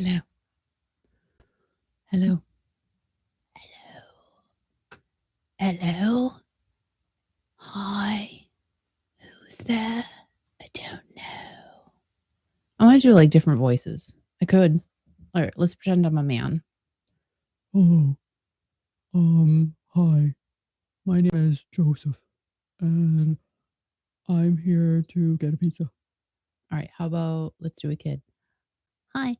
Hello. Hello. Hello. Hello. Hi. Who's there? I don't know. I want to do like different voices. I could. All right, let's pretend I'm a man. Hello. Hi. My name is Joseph, and I'm here to get a pizza. All right, how about let's do a kid? Hi.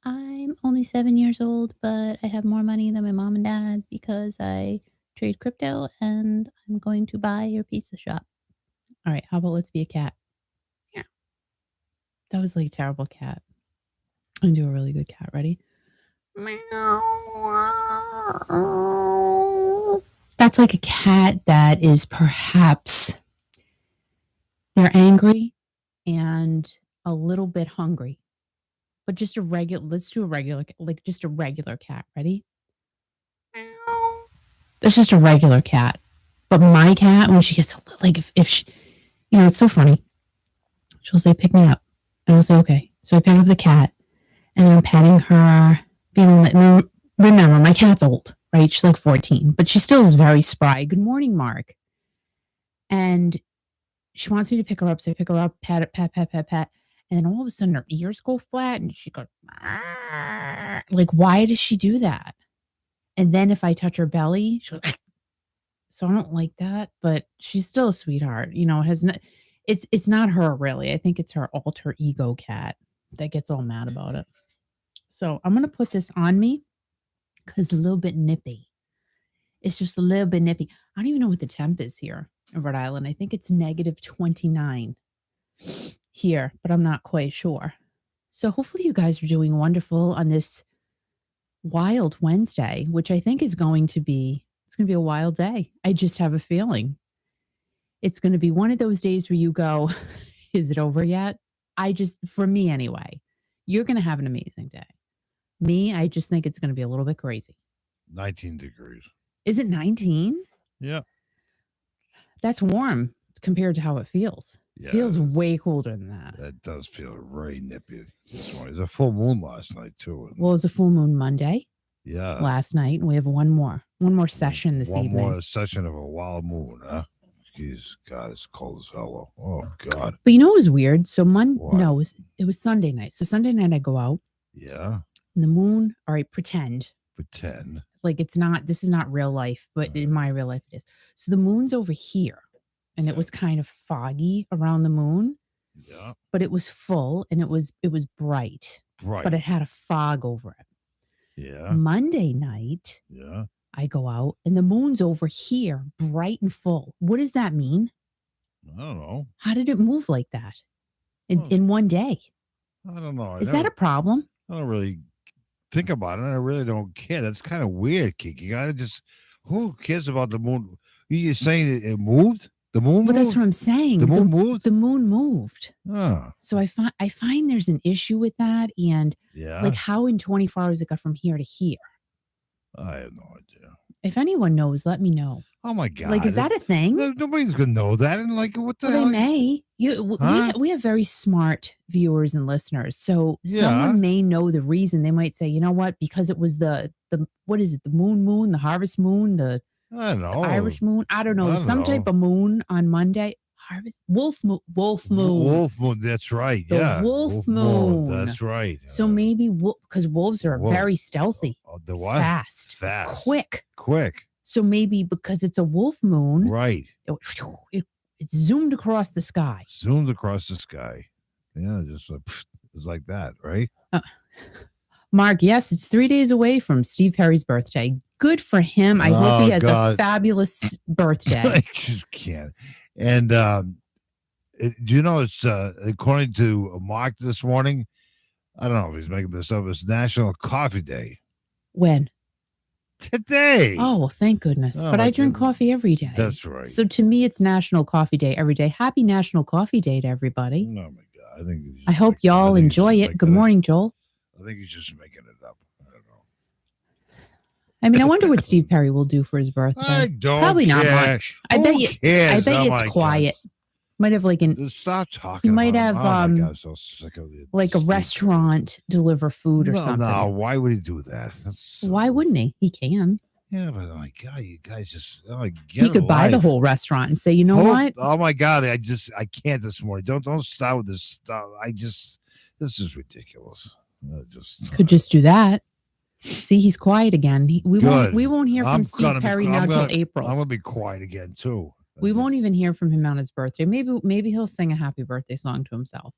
I'm only 7 years old, but I have more money than my mom and dad because I trade crypto and I'm going to buy your pizza shop. All right, how about let's be a cat? Yeah. That was like a terrible cat. I'm do a really good cat. Ready? That's like a cat that is perhaps they're angry and a little bit hungry. But just a regular, let's do a regular, like just a regular cat. Ready? That's just a regular cat. But my cat, when she gets, like, if she, it's so funny. She'll say, pick me up. And I'll say, okay. So I pick up the cat and then I'm petting her. Remember, my cat's old, right? She's like 14, but she still is very spry. Good morning, Mark. And she wants me to pick her up. So I pick her up, pat it, pat. And then all of a sudden her ears go flat and she goes, like, why does she do that? And then if I touch her belly, she goes, so I don't like that, but she's still a sweetheart. It's not her really. I think it's her alter ego cat that gets all mad about it. So I'm going to put this on me because it's a little bit nippy. It's just a little bit nippy. I don't even know what the temp is here in Rhode Island. I think it's negative 29 here, but I'm not quite sure. So hopefully you guys are doing wonderful on this wild Wednesday, which I think is going to be a wild day. I just have a feeling it's going to be one of those days where you go, is it over yet? For me anyway, you're going to have an amazing day. Me, I just think it's going to be a little bit crazy. 19 degrees. Is it 19? Yeah. That's warm compared to how it feels. Yeah, it feels way colder than that. That does feel very nippy this morning. It was a full moon last night, too. Well, it was a full moon Monday. Yeah. Last night. And we have one more session this evening. One more session of a wild moon, huh? Jeez, God, it's cold as hell. Oh, God. But it was weird. So it was Sunday night. So Sunday night I go out. Yeah. And the moon, all right, pretend. Like this is not real life, but in my real life it is. So the moon's over here. And it was kind of foggy around the moon. Yeah. But it was full and it was bright. Bright. But it had a fog over it. Yeah. Monday night. Yeah. I go out and the moon's over here, bright and full. What does that mean? I don't know. How did it move like that in one day? I don't know. Is that a problem? I don't really think about it. I really don't care. That's kind of weird, Kiki. Who cares about the moon? You're saying it moved? The moon moved? Well, that's what I'm saying. The moon moved? The moon moved. Oh. So I find there's an issue with that. And like how in 24 hours it got from here to here? I have no idea. If anyone knows, let me know. Oh my God! Like, is that a thing? Nobody's gonna know that. And like, what the hell? They may. We have very smart viewers and listeners, so someone may know the reason. They might say, you know what? Because it was the what is it? The moon, the harvest moon, I don't know. The Irish moon. I don't know. Some type of moon on Monday. Harvest wolf moon. Wolf moon. That's right. The wolf moon. That's right. So maybe because wolves are very stealthy. The what? Fast. Quick. So maybe because it's a wolf moon, right? It zoomed across the sky. Yeah, just it's like that, right? Mark, yes, it's 3 days away from Steve Perry's birthday. Good for him. I hope he has a fabulous birthday. I just can't. And it's according to Mark this morning. I don't know if he's making this up. It's National Coffee Day. When? Today. Oh, well, thank goodness. But I drink coffee every day. That's right. So to me, it's National Coffee Day every day. Happy National Coffee Day to everybody. Oh, my God. I hope y'all enjoy it. Good morning, Joel. I think he's just making it up. I don't know. I mean, I wonder what Steve Perry will do for his birthday. I don't Probably care. not much. I bet it's quiet. Might have like Just stop talking. He might about have, him. Oh my God, I'm so sick of it. like a restaurant deliver food or something. No, why would he do that? Why wouldn't he? He can. Yeah, but oh my God, you guys just He could buy the whole restaurant and say, you know what? Oh my God, I can't this morning. Don't start with this stuff. This is ridiculous. Could just do that. See, he's quiet again. We won't hear from Steve Perry now till April. I'm gonna be quiet again too. We won't even hear from him on his birthday. Maybe he'll sing a happy birthday song to himself.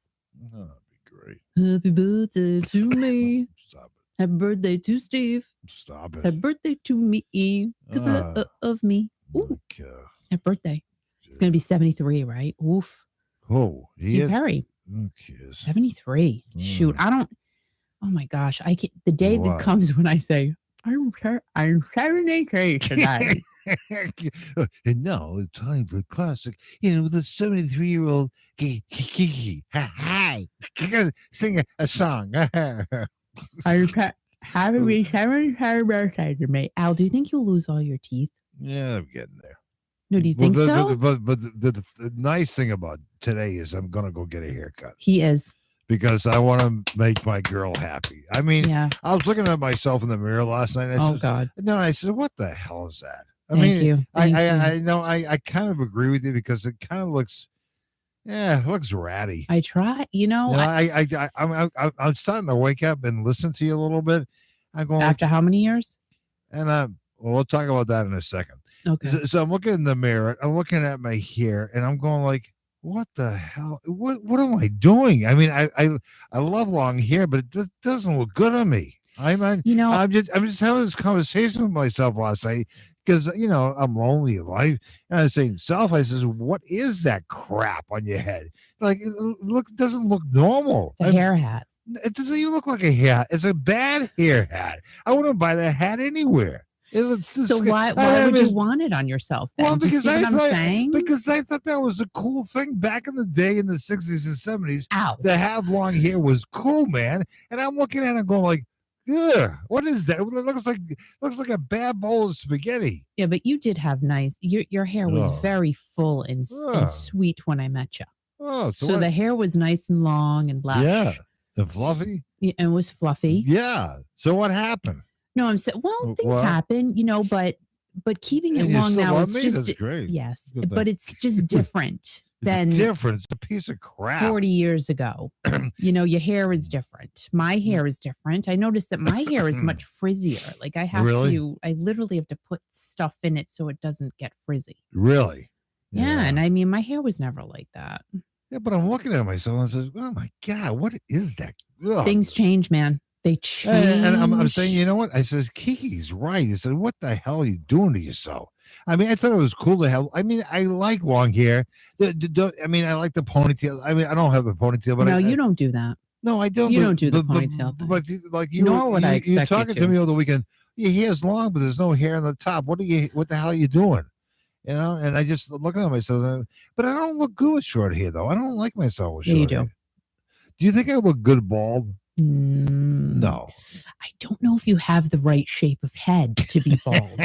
Oh, that'd be great. Happy birthday to me. Stop it. Happy birthday to Steve. Stop it. Happy birthday to me. Because of me. Ooh. Happy birthday. It's going to be 73, right? Oof. Oh, Steve Perry. Okay. 73. Shoot. Oh my gosh. The day that comes when I say, I'm 73 today. And now it's time for a classic, with a 73-year-old Kiki. Hi. Sing a song. Happy birthday to me. Al, do you think you'll lose all your teeth? Yeah, I'm getting there. No, do you think so? But the nice thing about today is I'm going to go get a haircut. He is. Because I want to make my girl happy. I mean, I was looking at myself in the mirror last night. And I said, God. No, I said, what the hell is that? Thank you. I know I kind of agree with you because it kind of looks, it looks ratty. I try, I'm starting to wake up and listen to you a little bit. I'm going after how many years? And we'll talk about that in a second. Okay. So I'm looking in the mirror. I'm looking at my hair, and I'm going like, what the hell? What am I doing? I mean, I love long hair, but it doesn't look good on me. I'm just having this conversation with myself last night because I'm lonely in life, and I was saying, I says, what is that crap on your head? Like, it doesn't look normal. It's a hair hat. It doesn't even look like a hat. It's a bad hair hat. I wouldn't buy that hat anywhere. So why would you want it on yourself then? Well, because I thought that was a cool thing back in the day in the 60s and 70s. To have long hair was cool, man. And I'm looking at it going like, ugh, what is that? It looks like a bad bowl of spaghetti. Yeah, but you did have your hair was very full and sweet when I met you. Oh, so the hair was nice and long and lush. Yeah, and fluffy. Yeah, and it was fluffy. Yeah. So what happened? No, I'm saying, things happen, but keeping it long now is just That's great. Yes, but it's just different than It's a piece of crap. 40 years ago. Your hair is different. My hair is different. I noticed that my hair is much frizzier. Like I literally have to put stuff in it so it doesn't get frizzy. Really? Yeah. And I mean, my hair was never like that. Yeah, but I'm looking at myself and says, oh my God, what is that? Ugh. Things change, man. They change. And I'm saying, you know what? I says, Kiki's right. I said, what the hell are you doing to yourself? I mean, I thought it was cool to have. I mean, I like long hair. I mean, I like the ponytail. I mean, I don't have a ponytail, but you don't do that. No, I don't. You don't do the ponytail thing. But like you, nor would I expect you're talking to me over the weekend. Your hair's long, but there's no hair on the top. What the hell are you doing? And I just looking at myself, but I don't look good with short hair though. I don't like myself with short hair. You do. Do you think I look good bald? No. I don't know if you have the right shape of head to be bald.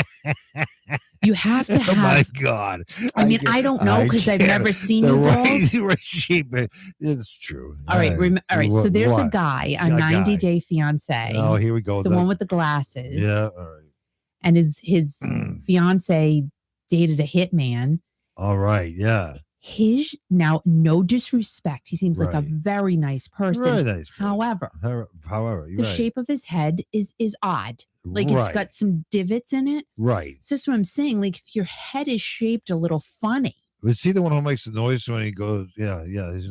You have to have. Oh my God! I mean, I don't know because I've never seen you bald. Right shape. It's true. All right. All right. So there's a guy on 90 Day Fiance. Oh, here we go. It's the one with the glasses. Yeah. All right. And his fiance dated a hitman. All right. Yeah. Now, no disrespect. He seems like a very nice person. Very nice. However, the shape of his head is odd. Like it's got some divots in it. Right. So that's what I'm saying. Like if your head is shaped a little funny. Was he the one who makes the noise when he goes? Yeah.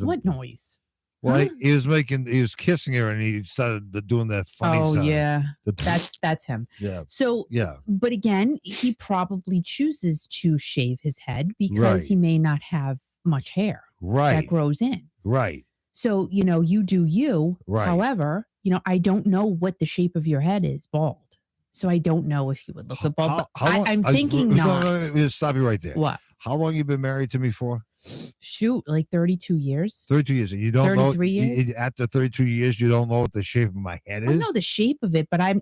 What noise? Well, he was kissing her, and he started doing that funny sound. Oh yeah, that's him. Yeah. So but again, he probably chooses to shave his head because he may not have much hair that grows in. Right. So you do you. Right. However, I don't know what the shape of your head is bald. So I don't know if you would look good bald. I'm thinking not. No, stop you right there. What? How long you been married to me for? Shoot, like 32 years. 32 years. And you don't 33 years? After 32 years, you don't know what the shape of my head is? I know the shape of it, but I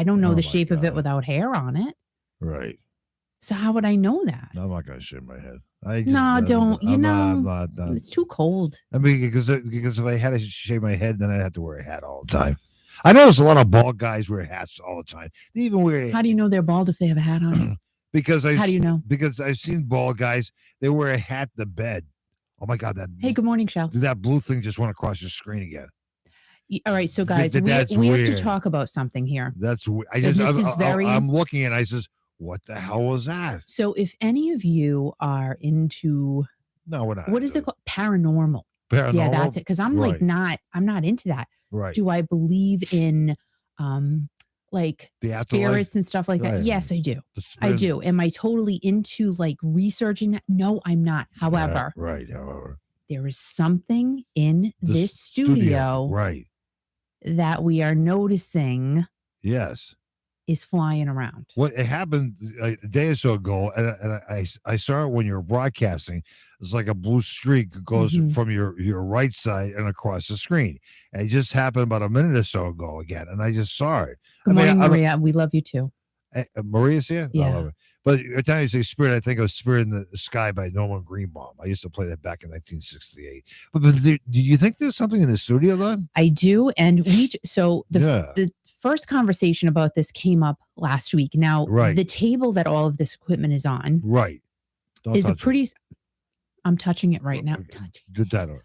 don't know the shape of it without hair on it. Right. So how would I know that? No, I'm not going to shave my head. Don't. I'm not. It's too cold. I mean, because if I had to shave my head, then I'd have to wear a hat all the time. I notice a lot of bald guys wear hats all the time. They even wear. How do you know they're bald if they have a hat on? How do you know? Because I've seen bald guys. They wear a hat to bed. Oh my God! Hey, good morning, Shell. That blue thing just went across your screen again. All right, so guys, we have to talk about something here. That's weird. I'm looking and I says, "What the hell was that?" So, if any of you are into we're not. What is it called? Paranormal. Yeah, that's it. Because I'm I'm not into that. Right. Do I believe in like the spirits and stuff like that? Right. Yes, I do. I do. Am I totally into like researching that? No, I'm not. However, however, there is something in this studio, right, that we are noticing. Yes. Is flying around. What it happened a day or so ago, and I saw it when you were broadcasting. It's like a blue streak goes from your right side and across the screen. And it just happened about a minute or so ago again, and I just saw it. Good morning, Maria. We love you too. Maria's here? Yeah. I love it. But every time you say Spirit, I think of Spirit in the Sky by Norman Greenbaum. I used to play that back in 1968. But do you think there's something in the studio then? I do. And the first conversation about this came up last week. Now, the table that all of this equipment is on is a pretty... I'm touching it right now. Good title.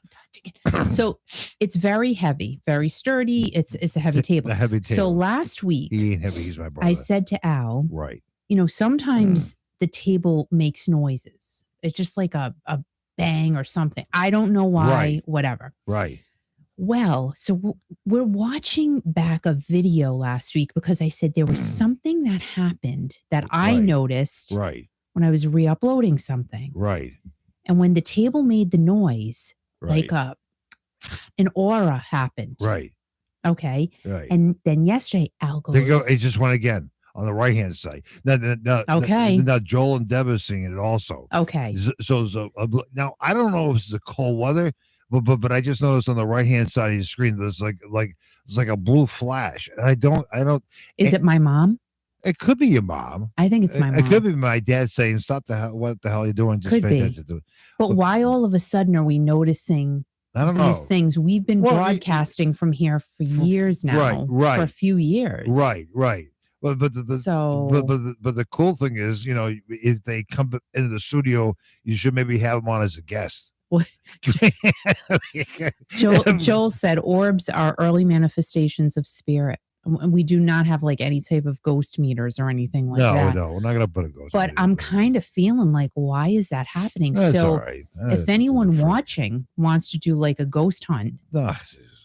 So it's very heavy, very sturdy. It's a heavy table. A heavy table. So last week... He ain't heavy. He's my brother. I said to Al... Right. Sometimes the table makes noises. It's just like a bang or something. I don't know why, whatever. Right. Well, so we're watching back a video last week because I said there was something that happened that I noticed when I was re-uploading something. Right. And when the table made the noise, like an aura happened. Right. Okay. Right. And then yesterday, Al goes... It just went again. On the right hand side. Now Joel and Deb are singing it also. Okay. So now I don't know if it's the cold weather, but I just noticed on the right hand side of the screen there's like it's like a blue flash. I don't. Is it my mom? It could be your mom. I think it's my mom. It could be my dad saying, "Stop the hell! What the hell are you doing? Just pay attention to it." But why all of a sudden are we noticing? I don't know. These things we've been broadcasting from here for years now. Right. For a few years. Right. But the cool thing is, if they come into the studio, you should maybe have them on as a guest. Joel said orbs are early manifestations of spirit. And we do not have like any type of ghost meters or anything like that. No, we're not going to put a ghost But meter. I'm kind of feeling like, why is that happening? That's so all right. If anyone watching wants to do like a ghost hunt,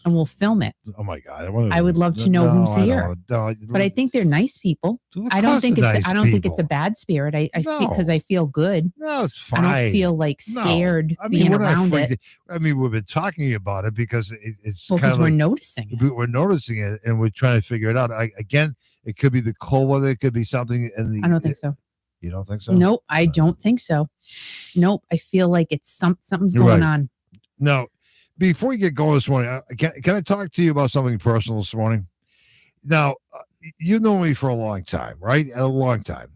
and we'll film it. Oh my God! I would love to know who's here. But I think they're nice people. I don't think it's a bad spirit. Because I feel good. No, it's fine. I don't feel like scared being around it. I mean, we've been talking about it because it's because we're noticing it. We're noticing it, and we're trying to figure it out. Again, it could be the cold weather. It could be something in the. I don't think so. You don't think so? Nope, I don't think so. Nope, I feel like it's something's going on. No. Before you get going this morning, can I talk to you about something personal this morning? Now, you know me for a long time, right? A long time.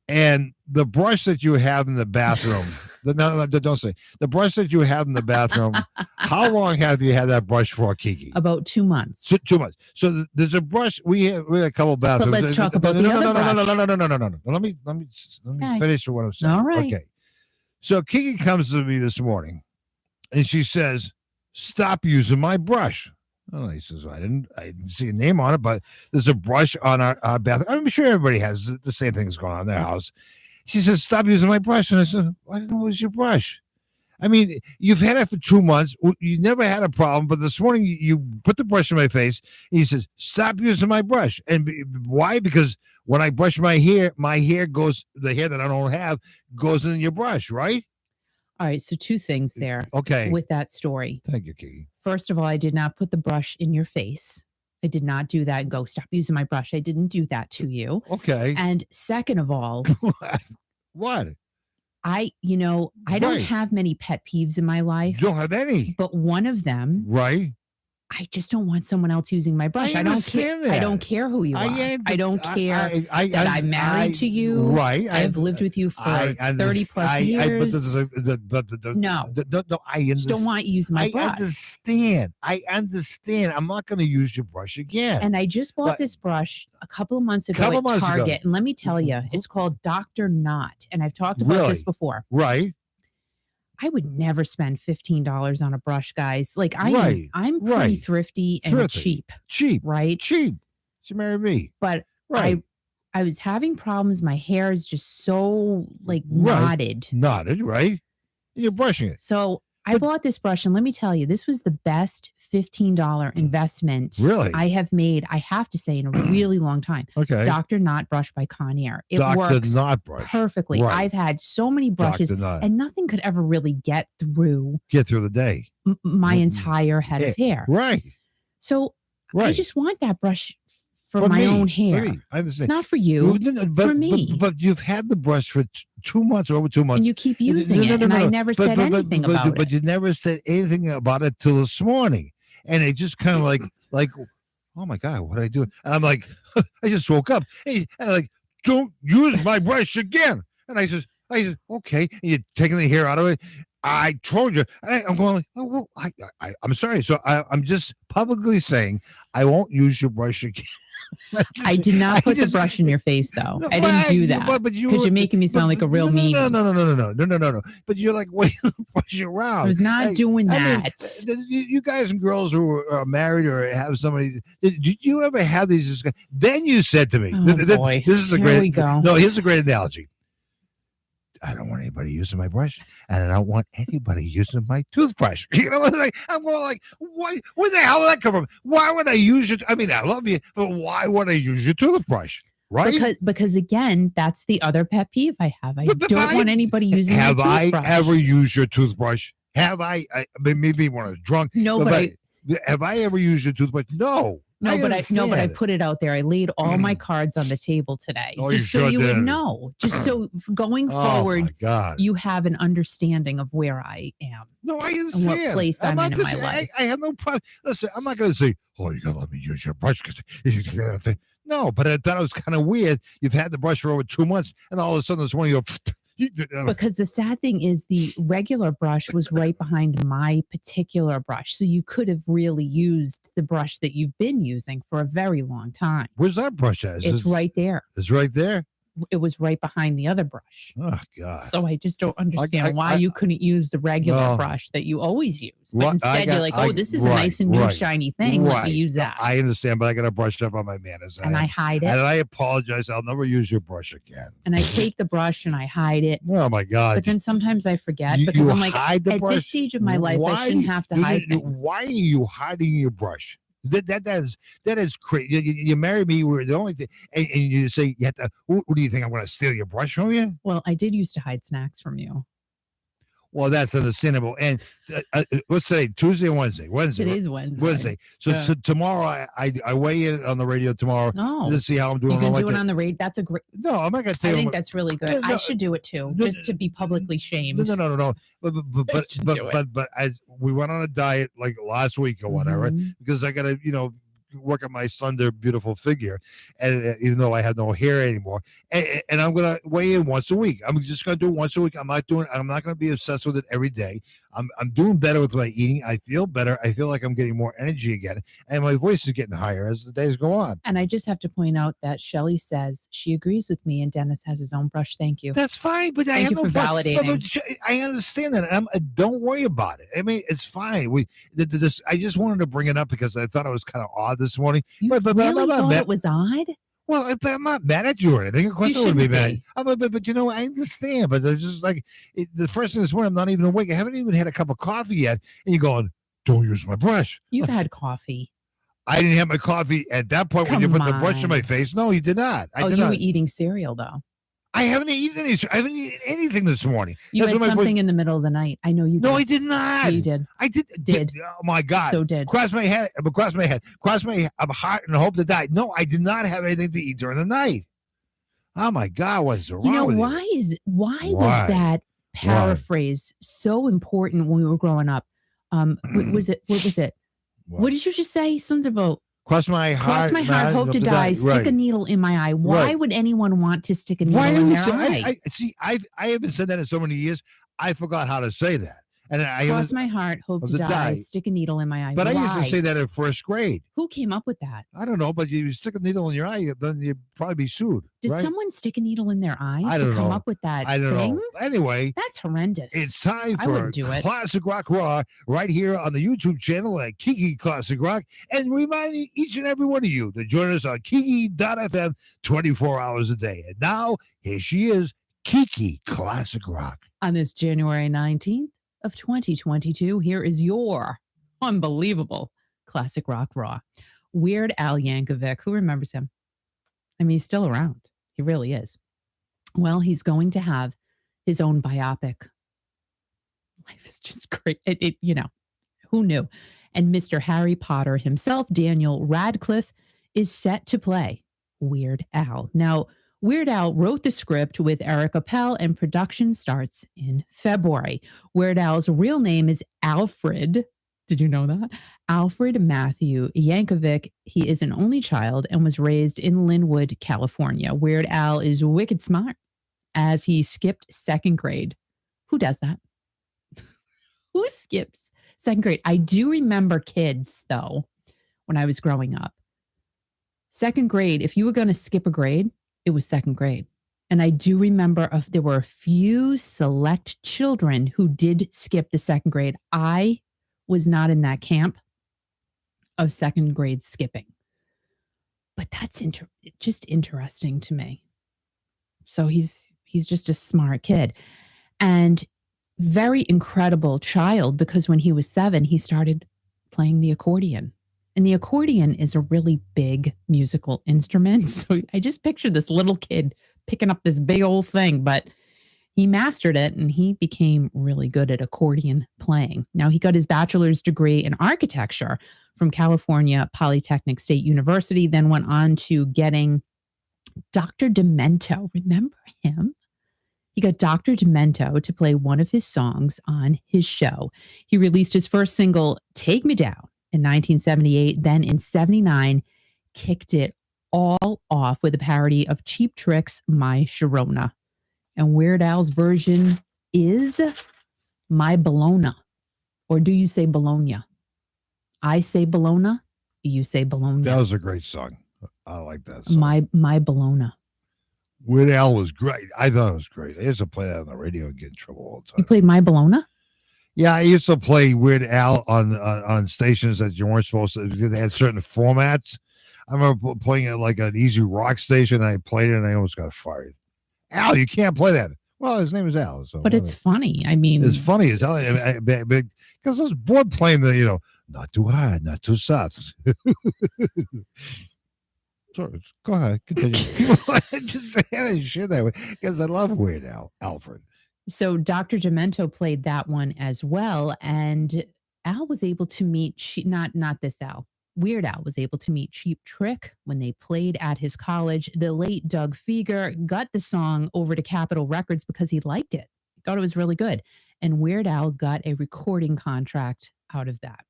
And the brush that you have in the bathroom, don't say, the brush that you have in the bathroom, how long have you had that brush for, Kiki? About 2 months. 2 months. So there's a brush. We have a couple of bathrooms. But let's talk about the other brush. No. Let me finish what I'm saying. All right. Okay. So Kiki comes to me this morning and she says, "Stop using my brush." Oh, he says, I didn't see a name on it, but there's a brush on our bathroom. I'm sure everybody has the same things going on in their house. She says, "Stop using my brush." And I said, "I didn't know it was your brush." I mean, you've had it for 2 months. You never had a problem, but this morning you put the brush in my face. And he says, "Stop using my brush." And why? Because when I brush my hair goes, the hair that I don't have goes in your brush, right? All right, so 2 things there. Okay. With that story. Thank you, Kiki. First of all, I did not put the brush in your face. I did not do that and go, "Stop using my brush." I didn't do that to you. Okay. And second of all, what? I don't have many pet peeves in my life. You don't have any. But one of them, right, I just don't want someone else using my brush. I don't care. I don't care who you are. I don't care that I'm married to you. Right. I have lived with you for 30 plus years. No, I just don't want you using my brush. I understand. I'm not going to use your brush again. And I just bought this brush a couple of months ago at Target. And let me tell you, it's called Dr. Knot. And I've talked about this before. Right. I would never spend $15 on a brush, guys. Like I'm pretty thrifty and cheap. Right? Cheap. She married me. But I was having problems. My hair is just so like knotted. Knotted, right? And you're brushing it. So I bought this brush, and let me tell you, this was the best $15 investment I have made, I have to say, in a really long time. Okay. Dr. Knot brush by Conair. It works Knot brush. perfectly. Right. I've had so many brushes, and nothing could ever really get through the day. My entire head of hair. Right. So I just want that brush for my own hair. For me. I understand. Not for you, for me. But you've had the brush for 2 months, over 2 months. And you keep using it, and I never said anything about it. But you never said anything about it till this morning. And it just kind of like, oh my God, what did I do? And I'm like, I just woke up. And I'm like, don't use my brush again. And I said, okay. And you're taking the hair out of it. I told you. And I'm going like, oh, well, I'm sorry. So I'm just publicly saying I won't use your brush again. I did not put the brush in your face, though. I didn't do that because you're making me sound like a real mean. No. But you're like waving the brush around. I was not doing that. You guys and girls who are married or have somebody, did you ever have these? Then you said to me, boy. "This is a Here great." we go. No, here's a great analogy. I don't want anybody using my brush, and I don't want anybody using my toothbrush. You know, I'm going like, why? Where the hell did that come from? Why would I use it? I mean, I love you, but why would I use your toothbrush? Right? Because again, that's the other pet peeve I have. I don't want anybody using my toothbrush. Have I ever used your toothbrush? Have I maybe when I was drunk? No, but have I ever used your toothbrush? No. But I put it out there. I laid all my cards on the table today, just so you would know. Just so going forward, you have an understanding of where I am. No, I understand. And what place I'm in my life. I have no problem. Listen, I'm not going to say, "Oh, you got to let me use your brush," because no. But I thought it was kind of weird. You've had the brush for over 2 months, and all of a sudden, this one you go. Because the sad thing is the regular brush was right behind my particular brush. So you could have really used the brush that you've been using for a very long time. Where's that brush at? It's right there. It's right there? It was right behind the other brush. Oh, God. So I just don't understand why you couldn't use the regular brush that you always use. But instead you're like, this is a nice and new shiny thing. Let me use that. I understand, but I got to brush up on my manners. And I hide it. And I apologize. I'll never use your brush again. And I take the brush and I hide it. Oh, my God. But then sometimes I forget because I'm like, at this stage of my life, I shouldn't have to hide things. Why are you hiding your brush? That is crazy. You married me. We're the only thing, and you say you have to. What do you think? I'm going to steal your brush from you? Well, I did used to hide snacks from you. Well, that's understandable. And what's today? Tuesday or Wednesday? Wednesday. Today's Wednesday. Wednesday. So tomorrow, I weigh in on the radio tomorrow to see how I'm doing. You can do it on the radio. That's a great. No, I'm not going to tell you. I think that's really good. I should do it too, just to be publicly shamed. No. But as we went on a diet like last week or whatever, because I got to, work on my slender, beautiful figure, and even though I have no hair anymore, and I'm gonna weigh in once a week. I'm just gonna do it once a week. I'm not gonna be obsessed with it every day. I'm doing better with my eating. I feel better. I feel like I'm getting more energy again, and my voice is getting higher as the days go on. And I just have to point out that Shelly says she agrees with me, and Dennis has his own brush. Thank you. That's fine, but thank you for validating. I understand that. Don't worry about it. I mean, it's fine. I just wanted to bring it up because I thought it was kind of odd this morning. You really thought it was odd? Well, I'm not mad at you or anything. Of course I would be mad. But I understand. But it's just like the first thing this morning, I'm not even awake. I haven't even had a cup of coffee yet. And you're going, don't use my brush. You've had coffee. I didn't have my coffee at that point when you put the brush in my face. No, you did not. You were eating cereal, though. I haven't eaten anything this morning. You had something in the middle of the night. I know you did. No, I did not. Yeah, you did. I did. Oh, my God. So did. Cross my head. I'm hot and hope to die. No, I did not have anything to eat during the night. Oh, my God. What's wrong with you? Why was that paraphrase so important when we were growing up? What was it? What did you just say? Something about cross my heart, hope to die, stick a needle in my eye. Why would anyone want to stick a needle in their eye? I haven't said that in so many years. I forgot how to say that. And cross my heart, hope to die, stick a needle in my eye. But I used to say that in first grade. Who came up with that? I don't know, but you stick a needle in your eye, then you'd probably be sued. Did someone stick a needle in their eye to come up with that I don't thing? know. Anyway. That's horrendous. It's time for Classic Rock Raw right here on the YouTube channel at Kiki Classic Rock. And reminding each and every one of you to join us on Kiki.fm 24 hours a day. And now, here she is, Kiki Classic Rock. On this January 19th of 2022, here is your unbelievable Classic Rock Raw. Weird Al Yankovic. Who remembers him? I mean, he's still around. He really is. Well, he's going to have his own biopic. Life is just great. Who knew? And Mr. Harry Potter himself, Daniel Radcliffe, is set to play Weird Al. Now, Weird Al wrote the script with Eric Appel, and production starts in February. Weird Al's real name is Alfred. Did you know that? Alfred Matthew Yankovic. He is an only child and was raised in Linwood, California. Weird Al is wicked smart, as he skipped second grade. Who does that? Who skips second grade? I do remember kids, though, when I was growing up. Second grade, if you were going to skip a grade, it was second grade. And I do remember there were a few select children who did skip the second grade. I was not in that camp of second grade skipping. But that's just interesting to me. So he's just a smart kid. And very incredible child, because when he was 7, he started playing the accordion. And the accordion is a really big musical instrument. So I just pictured this little kid picking up this big old thing, but he mastered it and he became really good at accordion playing. Now, he got his bachelor's degree in architecture from California Polytechnic State University, then went on to getting Dr. Demento. Remember him? He got Dr. Demento to play one of his songs on his show. He released his first single, Take Me Down, in 1978. Then in 79, kicked it all off with a parody of Cheap Trick's My Sharona. And Weird Al's version is My Bologna. Or do you say Bologna? I say Bologna. You say Bologna. That was a great song. I like that song. My Bologna. Weird Al was great. I thought it was great. I used to play that on the radio and get in trouble all the time. You played My Bologna? Yeah, I used to play Weird Al on stations that you weren't supposed to. They had certain formats. I remember playing it like an easy rock station. And I played it and I almost got fired. Al, you can't play that. Well, his name is Al. So but it's funny. I mean, it's funny as hell. Because I was bored playing the, not too hard, not too soft. Sorry, go ahead, continue. Just say it shit that way because I love Weird Al, Alfred. So Dr. Demento played that one as well, and Al was able to meet not this Al. Weird Al was able to meet Cheap Trick when they played at his college. The late Doug Fieger got the song over to Capitol Records because he liked it. He thought it was really good. And Weird Al got a recording contract out of that.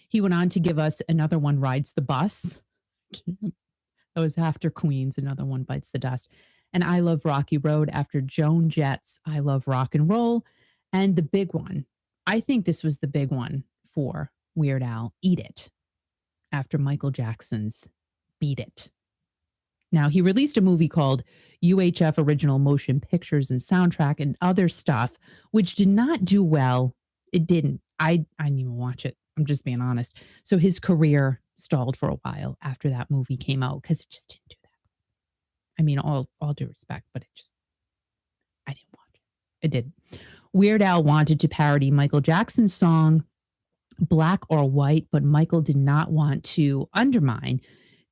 He went on to give us another one, Rides the Bus. That was after Queens, another one, Bites the Dust. And I Love Rocky Road after Joan Jett's I Love Rock and Roll. And the big one, I think this was the big one for Weird Al, Eat It, after Michael Jackson's Beat It. Now, he released a movie called UHF Original Motion Pictures and Soundtrack and other stuff, which did not do well. It didn't. I didn't even watch it. I'm just being honest. So his career stalled for a while after that movie came out because it just didn't do that. I mean, all due respect, but I didn't watch it. It didn't. Weird Al wanted to parody Michael Jackson's song Black or White, but Michael did not want to undermine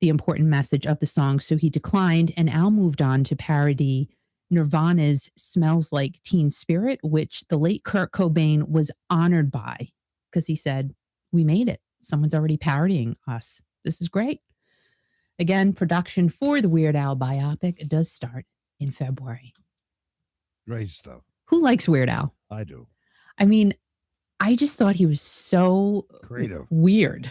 the important message of the song, so he declined, and Al moved on to parody Nirvana's Smells Like Teen Spirit, which the late Kurt Cobain was honored by because he said, we made it. Someone's already parodying us. This is great. Again, production for the Weird Al biopic does start in February. Great stuff. Who likes Weird Al? I do. I mean, I just thought he was so Creative. weird.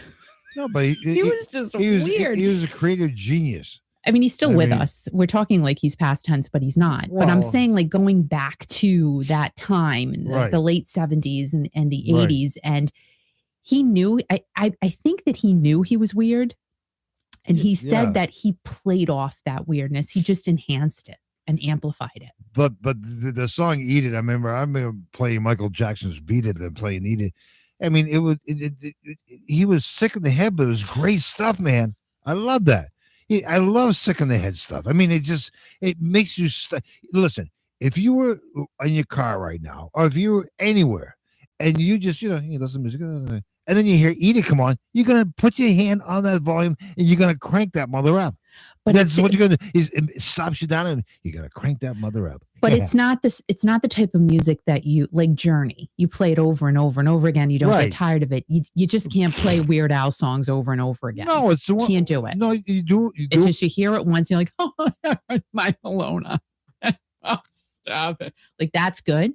No, but He was just weird. He was a creative genius. I mean, he's still with us. We're talking like he's past tense, but he's not. Well, but I'm saying like going back to that time in the late 70s and the 80s. And he knew, I think that he knew he was weird. And he said that he played off that weirdness. He just enhanced it and amplified it. But the song "Eat It," I remember playing Michael Jackson's "Beat It" and playing "Eat It." I mean, he was sick in the head, but it was great stuff, man. I love that. I love sick in the head stuff. I mean, it makes you listen. If you were in your car right now, or if you were anywhere, and you just you listen to music, and then you hear "Eat It" come on, you're gonna put your hand on that volume and you're gonna crank that mother up. But that's what you're gonna do. It stops you down and you're gonna crank that mother up. But it's not this. It's not the type of music that you like. Journey. You play it over and over and over again. You don't get tired of it. You just can't play Weird Al songs over and over again. No, it's can't do it. No, you do. It's just you hear it once. You're like, oh, my Bologna. Oh, stop it. Like that's good,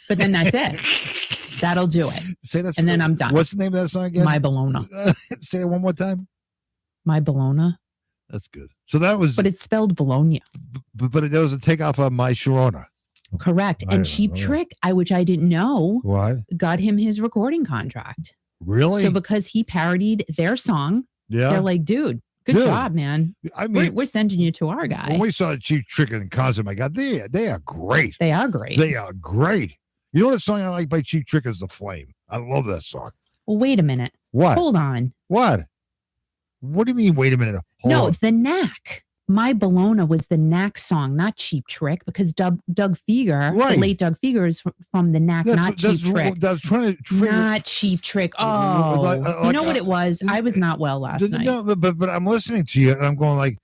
but then that's it. That'll do it. Say that, and then I'm done. What's the name of that song again? My Bologna. Say it one more time. My Bologna. That's good. So that was, but it's spelled Bologna. But it was a takeoff of My Sharona. Correct. And Cheap Trick, which I didn't know, got him his recording contract. Really? So because he parodied their song, they're like, dude, good job, man. I mean, we're sending you to our guy. When we saw Cheap Trick in concert, my God, they are great. They are great. They are great. You know what song I like by Cheap Trick is The Flame. I love that song. Well, wait a minute. What? Hold on. What? What do you mean, wait a minute? Hold on. The Knack. My Bologna was the Knack song, not Cheap Trick, because Doug Fieger, the late Doug Fieger, is from the Knack, not Cheap Trick. That's trying to trigger. Not Cheap Trick. Oh, you know what it was? I was not well last night. No, but I'm listening to you and I'm going like,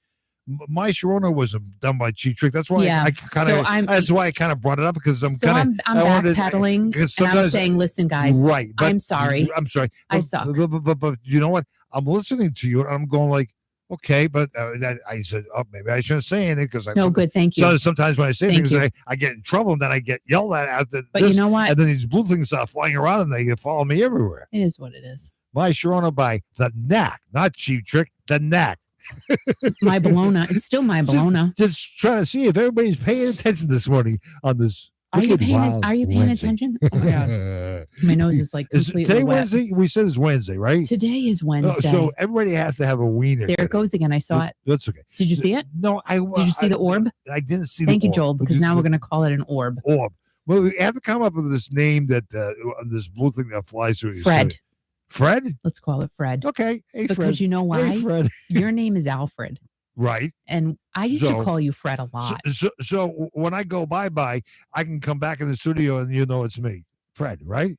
My Sharona was done by Cheap Trick. That's why I kind of. That's why I kind of brought it up because I'm backpedaling and I'm saying, listen, guys. Right. But, I'm sorry. I'm sorry. I suck. But you know what? I'm listening to you and I'm going like, okay, but I said, oh, maybe I shouldn't say anything because good. Thank you. So sometimes when I say things, I get in trouble and then I get yelled at. But you know what? And then these blue things start flying around and they follow me everywhere. It is what it is. My Sharona by The Knack, not Cheap Trick. The Knack. My Bologna. It's still My Bologna. Just trying to see if everybody's paying attention this morning on this. Are you paying attention? Oh my God. My nose is like completely today wet. Wednesday? We said it's Wednesday, right? Today is Wednesday. So everybody has to have a wiener. There it goes again. I saw it. That's okay. Did you see it? No, Did you see the orb? I didn't see Thank you, Joel, because now we're going to call it an orb. Orb. Well, we have to come up with this name that this blue thing that flies through. Fred. Fred? Let's call it Fred. Okay. Hey, because Fred. you know why? Hey, Fred. Your name is Alfred. Right. And I used to call you Fred a lot. So when I go bye-bye, I can come back in the studio and you know it's me, Fred, right?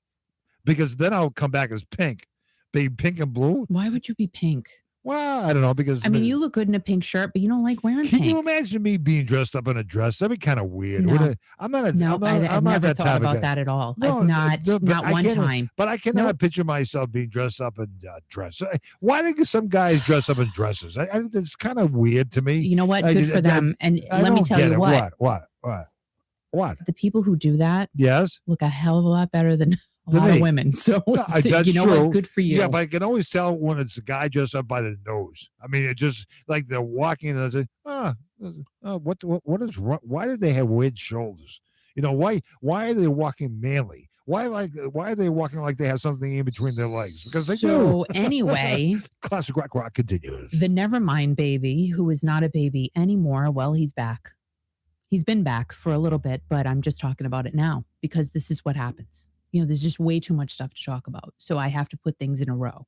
Because then I'll come back as Pink. Baby Pink and Blue. Why would you be pink? Well, I don't know, because... I mean, you look good in a pink shirt, but you don't like wearing pink. Can you imagine me being dressed up in a dress? That'd be kind of weird. No. I'm not I've never thought about that at all. No, I've not one time. But I cannot picture myself being dressed up in dress. Why do some guys dress up in dresses? I think it's kind of weird to me. You know what? Good for them. And let me tell you what. What? The people who do that look a hell of a lot better than a lot of women. So, you know what? Good for you. Yeah, but I can always tell when it's a guy dressed up by the nose. I mean, it just like they're walking and I say, what is wrong? Why did they have weird shoulders? You know, why are they walking manly? Why are they walking like they have something in between their legs? Because they do. So anyway, classic rock continues. The Nevermind baby, who is not a baby anymore, well, he's back. He's been back for a little bit, but I'm just talking about it now because this is what happens. You know, there's just way too much stuff to talk about. So I have to put things in a row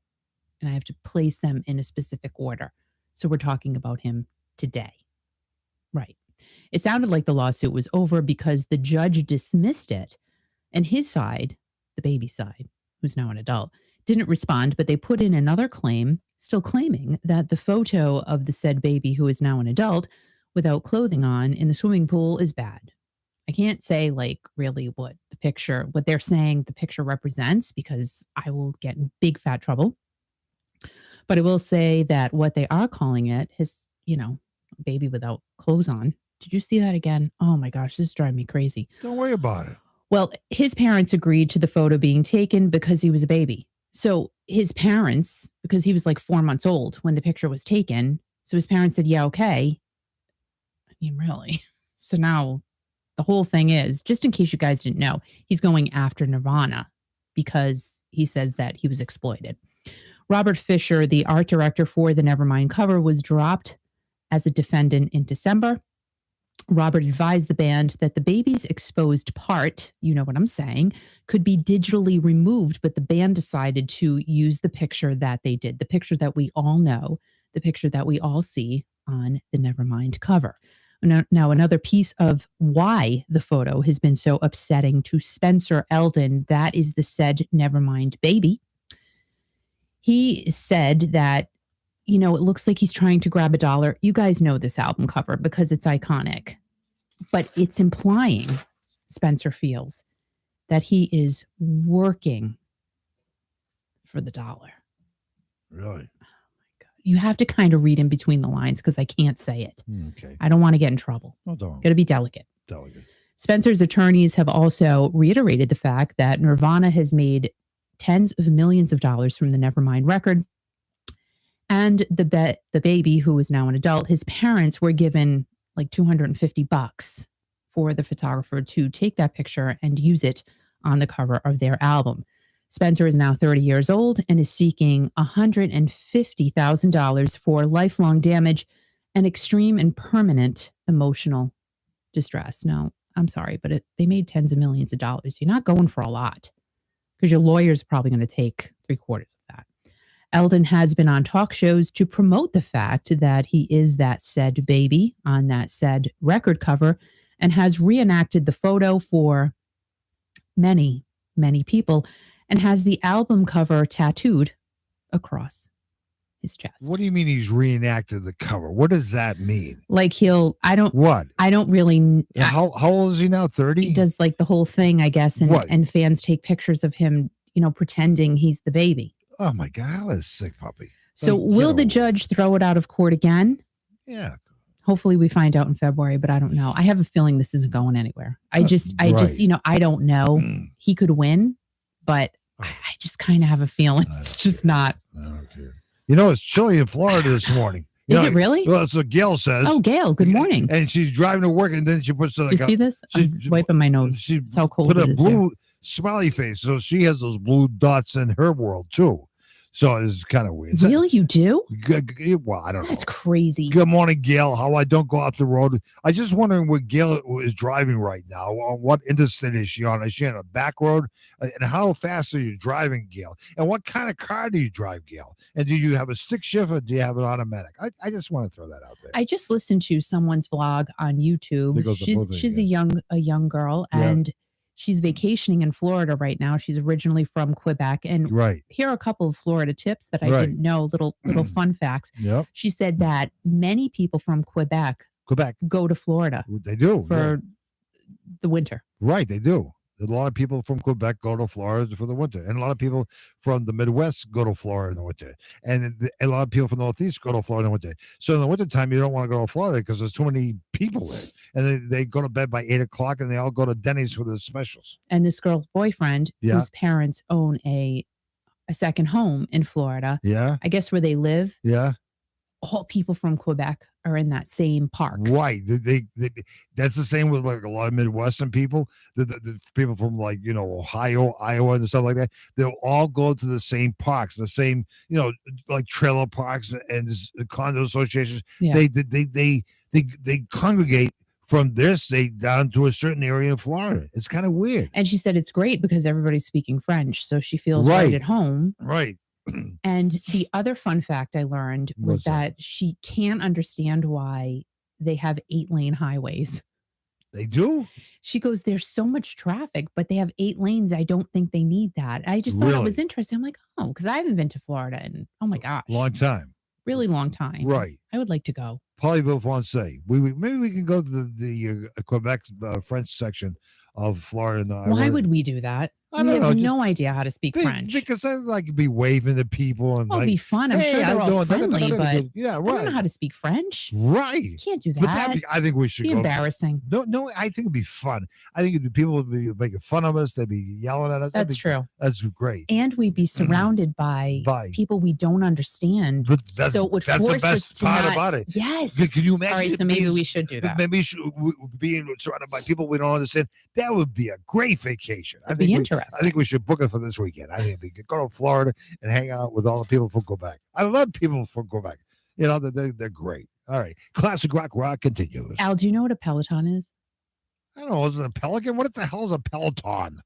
and I have to place them in a specific order. So we're talking about him today. Right. It sounded like the lawsuit was over because the judge dismissed it and his side, the baby side, who's now an adult, didn't respond, but they put in another claim, still claiming that the photo of the said baby, who is now an adult, without clothing on in the swimming pool is bad. I can't say like really what they're saying the picture represents because I will get in big fat trouble. But I will say that what they are calling it is, baby without clothes on. Did you see that again? Oh my gosh, this is driving me crazy. Don't worry about it. Well, his parents agreed to the photo being taken because he was a baby. So his parents, because he was like 4 months old when the picture was taken, so his parents said, yeah, okay. I mean, really? So now the whole thing is, just in case you guys didn't know, he's going after Nirvana because he says that he was exploited. Robert Fisher, the art director for the Nevermind cover, was dropped as a defendant in December. Robert advised the band that the baby's exposed part, you know what I'm saying, could be digitally removed, but the band decided to use the picture that they did, the picture that we all know, the picture that we all see on the Nevermind cover. Now, another piece of why the photo has been so upsetting to Spencer Eldon, that is the said Nevermind baby. He said that, it looks like he's trying to grab a dollar. You guys know this album cover because it's iconic, but it's implying, Spencer feels, that he is working for the dollar. Really? You have to kind of read in between the lines because I can't say it. Okay. I don't want to get in trouble. No, don't. Got to be delicate. Delicate. Spencer's attorneys have also reiterated the fact that Nirvana has made tens of millions of dollars from the Nevermind record. And the baby, who is now an adult, his parents were given like $250 for the photographer to take that picture and use it on the cover of their album. Spencer is now 30 years old and is seeking $150,000 for lifelong damage and extreme and permanent emotional distress. Now, I'm sorry, but they made tens of millions of dollars. You're not going for a lot because your lawyer's probably going to take 3/4 of that. Eldon has been on talk shows to promote the fact that he is that said baby on that said record cover and has reenacted the photo for many, many people and has the album cover tattooed across his chest. What do you mean he's reenacted the cover? What does that mean? Like I don't really. How old is he now? 30? He does like the whole thing, I guess. And fans take pictures of him, pretending he's the baby. Oh my God, that's a sick puppy. So will the judge throw it out of court again? Yeah. Hopefully we find out in February, but I don't know. I have a feeling this isn't going anywhere. I just, I don't know. He could win, but I just kind of have a feeling it's just not. I don't care. It's chilly in Florida this morning. Is it really? Well, that's what Gail says. Oh, Gail, good morning. And she's driving to work, and then she puts you see this? I'm wiping my nose. That's how cold put it a is blue here. smiley face, so she has those blue dots in her world too. So it's kind of weird. Really, you do? Well, I don't know. That's crazy. Good morning, Gail. How I don't go off the road. I just wondering what Gail is driving right now. On what interstate is she on? Is she on a back road? And how fast are you driving, Gail? And what kind of car do you drive, Gail? And do you have a stick shift or do you have an automatic? I just want to throw that out there. I just listened to someone's vlog on YouTube. She's a young girl, and she's vacationing in Florida right now. She's originally from Quebec. And here are a couple of Florida tips that I didn't know, little fun facts. Yep. She said that many people from Quebec go to Florida. They do. For the winter. Right, they do. A lot of people from Quebec go to Florida for the winter. And a lot of people from the Midwest go to Florida in the winter. And a lot of people from the Northeast go to Florida in the winter. So in the wintertime, you don't want to go to Florida because there's too many people there. And they go to bed by 8 o'clock and they all go to Denny's for the specials. And this girl's boyfriend, whose parents own a second home in Florida. Yeah. I guess where they live. Yeah. All people from Quebec are in that same park. Right. They that's the same with like a lot of Midwestern people. The people from like, Ohio, Iowa and stuff like that. They'll all go to the same parks, the same, like trailer parks and condo associations. Yeah. They congregate from their state down to a certain area in Florida. It's kind of weird. And she said it's great because everybody's speaking French. So she feels right at home. Right. And the other fun fact I learned was that she can't understand why they have 8-lane highways. They do? She goes, there's so much traffic, but they have 8 lanes. I don't think they need that. I just thought it was interesting. I'm like, oh, because I haven't been to Florida in, oh my gosh. Long time. Really long time. Right. I would like to go. Parlez-vous français. Maybe we can go to the Quebec French section of Florida. Why would we do that? I We don't have know. no idea how to speak French. Because I like be waving to people and It'll like, be fun. I'm hey, sure how they're you all doing? friendly, but Yeah, I don't know right. how to speak French. Right. Can't do But that. I think we should Be go. embarrassing. No, I think it'd be fun. I think people would be making fun of us. They'd be yelling at us. That's true. That's great. And we'd be surrounded by people we don't understand. But so it would that's force the us best to part not, about it. Yes. Can you imagine? All right, so maybe we should do that. Maybe being surrounded by people we don't understand. That would be a great vacation. It'd be interesting. I think we should book it for this weekend. I think it'd be good. Go to Florida and hang out with all the people from Quebec. I love people from Quebec. You know, they're great. All right. Classic rock continues. Al, do you know what a Peloton is? I don't know. Is it a Pelican? What the hell is a Peloton?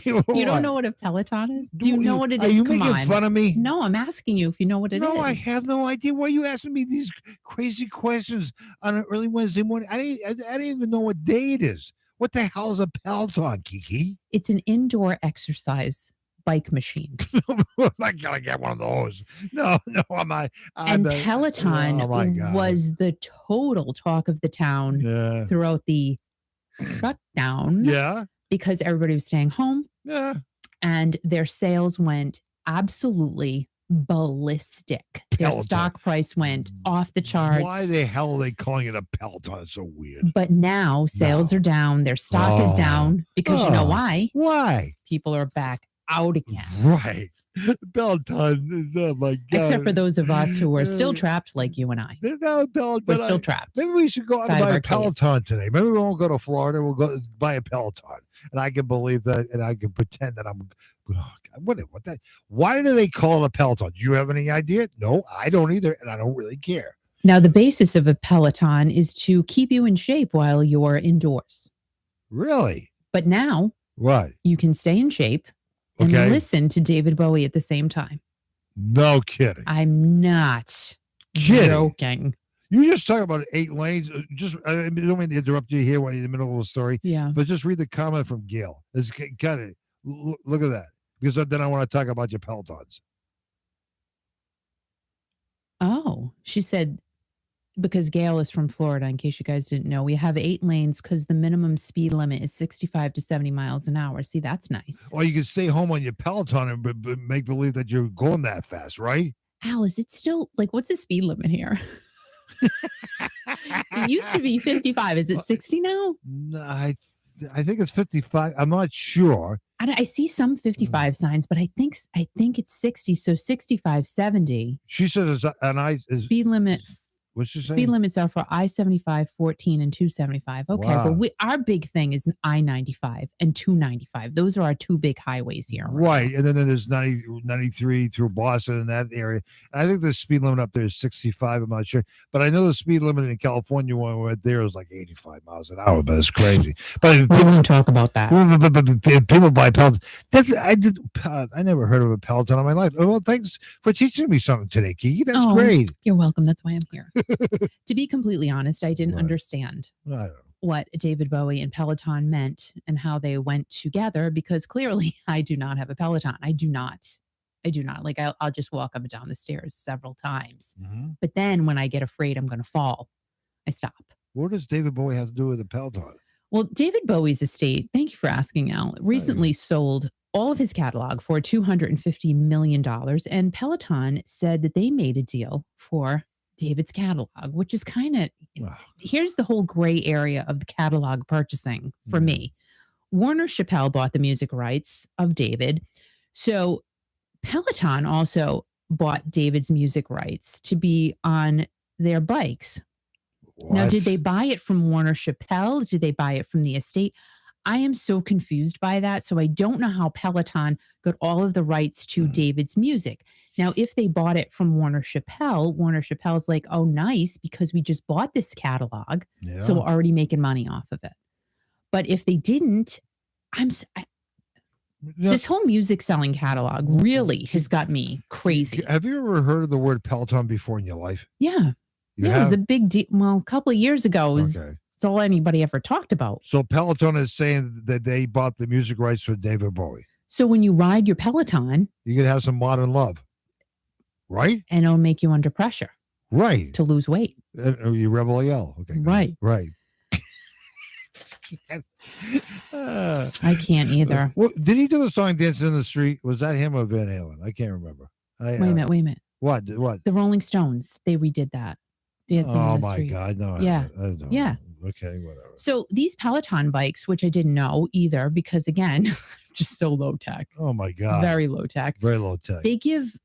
You don't know what a Peloton is? Do you know what it is? Are you Come making on. fun of me? No, I'm asking you if you know what it is. No, I have no idea. Why are you asking me these crazy questions on an early Wednesday morning? I don't even know what day it is. What the hell is a Peloton, Kiki? It's an indoor exercise bike machine. I gotta get one of those. No, I'm not. And Peloton was the total talk of the town throughout the shutdown. Yeah. Because everybody was staying home. Yeah. And their sales went absolutely ballistic. Their stock price went off the charts. Why the hell are they calling it a Peloton? It's so weird. But now sales are down. Their stock is down because you know why? Why? People are back out again. Right. Peloton is, oh my God. Except for those of us who are still trapped like you and I. We're still trapped. Maybe we should go out and buy a Peloton today. Maybe we won't go to Florida. We'll go buy a Peloton. And I can believe that, and I can pretend that I'm, oh God, what that? Why do they call it a Peloton? Do you have any idea? No, I don't either, and I don't really care. Now, the basis of a Peloton is to keep you in shape while you're indoors. Really? But now, what? You can stay in shape and listen to David Bowie at the same time. No kidding. I'm not joking. You just talk about 8 lanes. I don't mean to interrupt you here while you're in the middle of the story. Yeah. But just read the comment from Gail. It's got it. Look at that. Because then I want to talk about your Pelotons. Oh, she said, because Gail is from Florida, in case you guys didn't know, we have 8 lanes because the minimum speed limit is 65 to 70 miles an hour. See, that's nice. Well, you can stay home on your Peloton and make believe that you're going that fast, right? Al, is it still, like, what's the speed limit here? It used to be 55. Is it 60 now? No, I think it's 55. I'm not sure. I see some 55 signs, but I think it's 60. So 65, 70. She says speed limit. What's she saying? Speed limits are for I-75, 14, and 275. Okay, wow. But our big thing is I-95 and 295. Those are our 2 big highways here. Right, and then there's 93 through Boston and that area. And I think the speed limit up there is 65. I'm not sure, but I know the speed limit in California when we went there was like 85 miles an hour. But it's crazy. But we won't talk about that. People buy Peloton. I never heard of a Peloton in my life. Well, thanks for teaching me something today, Kiki. That's great. You're welcome. That's why I'm here. To be completely honest, I didn't understand what David Bowie and Peloton meant and how they went together, because clearly I do not have a Peloton. I do not. Like, I'll just walk up and down the stairs several times. Mm-hmm. But then when I get afraid I'm going to fall, I stop. What does David Bowie have to do with the Peloton? Well, David Bowie's estate, thank you for asking, Al, recently sold all of his catalog for $250 million. And Peloton said that they made a deal for David's catalog, which is kind of, here's the whole gray area of the catalog purchasing for me. Warner Chappell bought the music rights of David. So Peloton also bought David's music rights to be on their bikes. What? Now, did they buy it from Warner Chappell? Did they buy it from the estate? I am so confused by that. So I don't know how Peloton got all of the rights to David's music. Now, if they bought it from Warner Chappell's like, oh, nice, because we just bought this catalog. Yeah. So we're already making money off of it. But if they didn't, this whole music selling catalog really has got me crazy. Have you ever heard of the word Peloton before in your life? Yeah. It was a big deal. Well, a couple of years ago, it's all anybody ever talked about. So Peloton is saying that they bought the music rights for David Bowie. So when you ride your Peloton, you can have some modern love, right? And it'll make you under pressure, right, to lose weight. You rebel yell, okay, right. I can't either. Did he do the song "Dancing in the Street"? Was that him or Van Halen? I can't remember. Wait a minute. What? The Rolling Stones, they redid that. Dancing in the Street. Oh my God! No. Yeah. I don't Yeah. know. Okay, whatever. So these Peloton bikes, which I didn't know either, because again, just so low tech. Oh my God! Very low tech. Very low tech. They give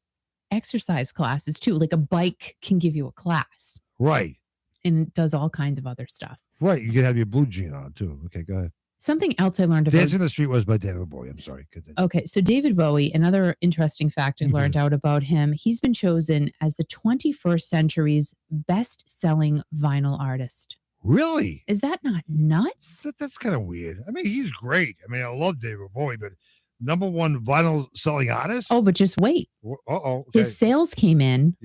exercise classes too. Like a bike can give you a class. Right. And it does all kinds of other stuff. Right. You can have your blue jean on too. Okay, go ahead. Something else I learned about Dancing in the Street was by David Bowie. I'm sorry. Continue. Okay, so David Bowie, another interesting fact I learned out about him, he's been chosen as the 21st century's best-selling vinyl artist. Really? Is that not nuts? That's kind of weird. I mean, he's great. I mean, I love David Bowie, but number one vinyl selling artist? Oh, but just wait. Okay. His sales came in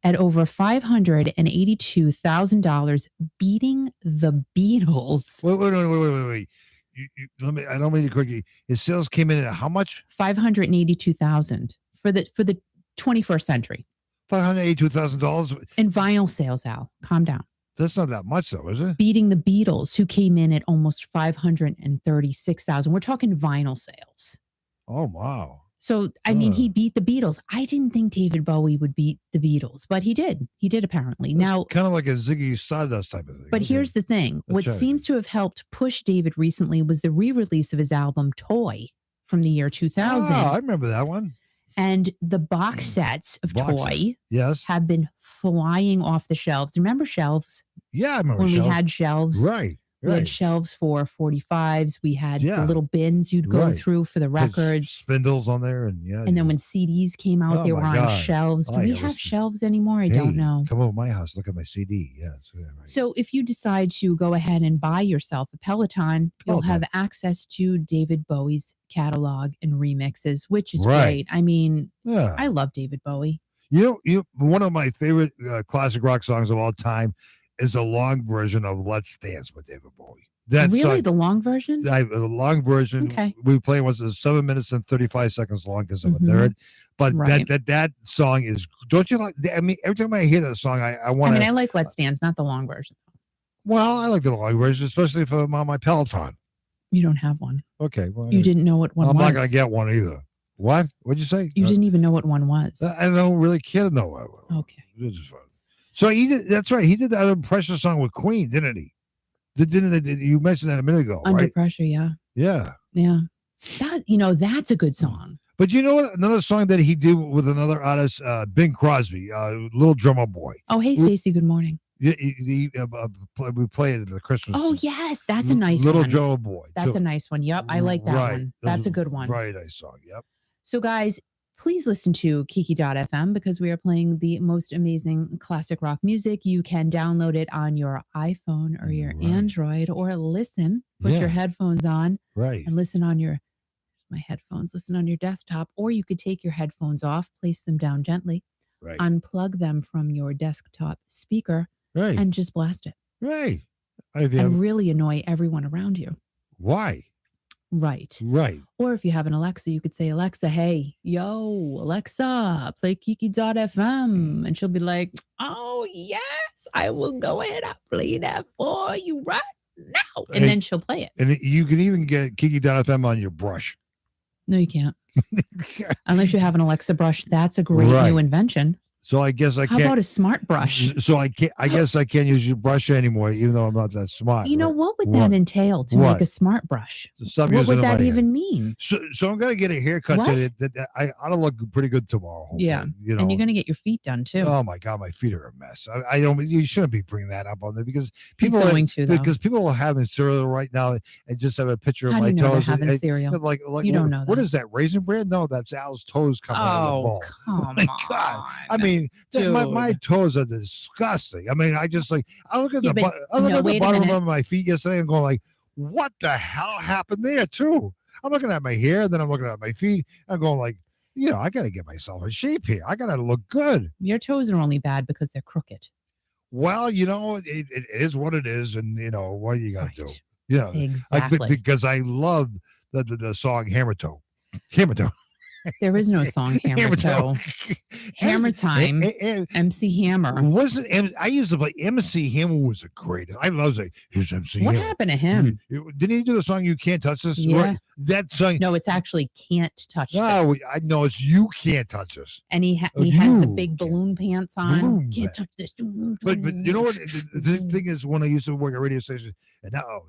at over $582,000, beating the Beatles. Wait. Let me. I don't mean to correct you. His sales came in at how much? 582,000 for the 21st century. $582,000 in vinyl sales. Al, calm down. That's not that much, though, is it? Beating the Beatles, who came in at almost 536,000. We're talking vinyl sales. Oh wow! So, I mean, he beat the Beatles. I didn't think David Bowie would beat the Beatles, but he did. He did, apparently. It's now, kind of like a Ziggy Stardust type of thing. But here's the thing. What seems to have helped push David recently was the re-release of his album Toy from the year 2000. Oh, I remember that one. And the box sets of Toy have been flying off the shelves. Remember shelves? Yeah, I remember when shelves. we had shelves. Right. We had shelves for 45s. We had the little bins you'd go through for the records. Spindles on there. And then when CDs came out, they were on shelves. Do we have shelves anymore? I don't know. Come over to my house. Look at my CD. Yes. Yeah, right. So if you decide to go ahead and buy yourself a Peloton, you'll have access to David Bowie's catalog and remixes, which is great. I mean, I love David Bowie. You know, one of my favorite classic rock songs of all time is a long version of "Let's Dance" with David Bowie. That's really the long version? The long version. Okay. We play was 7 minutes and 35 seconds long because I'm a nerd. But that song is. Don't you like? I mean, every time I hear that song, I want. I mean, I like "Let's Dance," not the long version. Well, I like the long version, especially if I'm on my Peloton. You don't have one. Okay. Well, you didn't know what one was. I'm not going to get one either. What? What'd you say? You didn't even know what one was. I don't really care to know. Okay. This is fun. So he did. That's right. He did that Pressure song with Queen, didn't he? You mentioned that a minute ago. Under right? Pressure, yeah. Yeah. That's a good song. But you know what? Another song that he did with another artist, Bing Crosby, Little Drummer Boy. Oh, hey, Stacey. Good morning. We played it at the Christmas. Oh, yes. That's a nice Little one. Drummer Boy. That's a nice one. Yep. I like that one. That's a good one. Very nice song. Yep. So, guys, please listen to Kiki.fm because we are playing the most amazing classic rock music. You can download it on your iPhone or your Android, or listen, put your headphones on, and listen on your listen on your desktop, or you could take your headphones off, place them down gently, unplug them from your desktop speaker, and just blast it. Right. And really annoy everyone around you. Why? Right. Or if you have an Alexa, you could say, Alexa, hey, yo, Alexa, play Kiki.fm. And she'll be like, oh, yes, I will go ahead and play that for you right now. And then she'll play it. And you can even get Kiki.fm on your brush. No, you can't. Unless you have an Alexa brush. That's a great new invention. So I guess I can't. How about a smart brush? So I guess I can't use your brush anymore, even though I'm not that smart. You know, what would that entail to make a smart brush? What would that even mean? So I'm gonna get a haircut today. That I ought to look pretty good tomorrow. Hopefully. Yeah, and you're gonna get your feet done too. Oh my God, my feet are a mess. I don't. You shouldn't be bringing that up on there because people because people are having cereal right now and just have a picture of my toes. Having cereal. Like you don't know that. What is that, Raisin Bran? No, that's Al's toes coming out of the bowl. Come on. God. I mean. My toes are disgusting. I mean, I look at the bottom of my feet yesterday and going like, what the hell happened there too? I'm looking at my hair, then I'm looking at my feet. I'm going like, I got to get myself in shape here. I got to look good. Your toes are only bad because they're crooked. Well, it is what it is. And what you got to do? Exactly. Because I love the song Hammer Toe. Hammer Toe. There is no song Hammer Toe. Hammer Time. MC Hammer. I used to play MC Hammer was a great. I love it. Here's MC What Hammer. happened to him? Didn't he do the song "You Can't Touch This"? Yeah. Right? That song. No, it's actually Can't Touch No, This. I know it's "You Can't Touch This." And he has the big balloon pants on. Can't touch this. But you know what? The thing is, when I used to work at a radio station, and now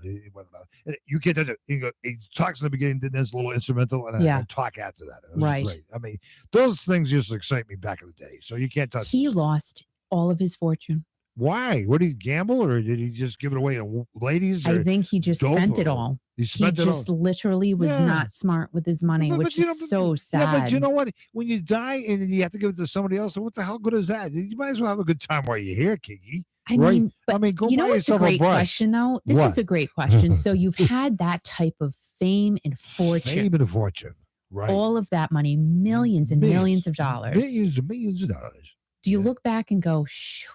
you can't touch it. He talks in the beginning, then there's a little instrumental, and I talk after that. It was great. I mean, those things used to excite me back in the day. So you can't touch. He lost all of his fortune. Why? What did he gamble, or did he just give it away to ladies? I think he just spent it all. He just literally was not smart with his money, which is so sad. Yeah, but you know what? When you die and then you have to give it to somebody else, what the hell good is that? You might as well have a good time while you're here, Kiki. I mean, go you know buy what's a yourself great brush. question, though? This is a great question. So you've had that type of fame and fortune. Right. All of that money, millions and millions of dollars. Millions and millions of dollars. Do you look back and go, shoot?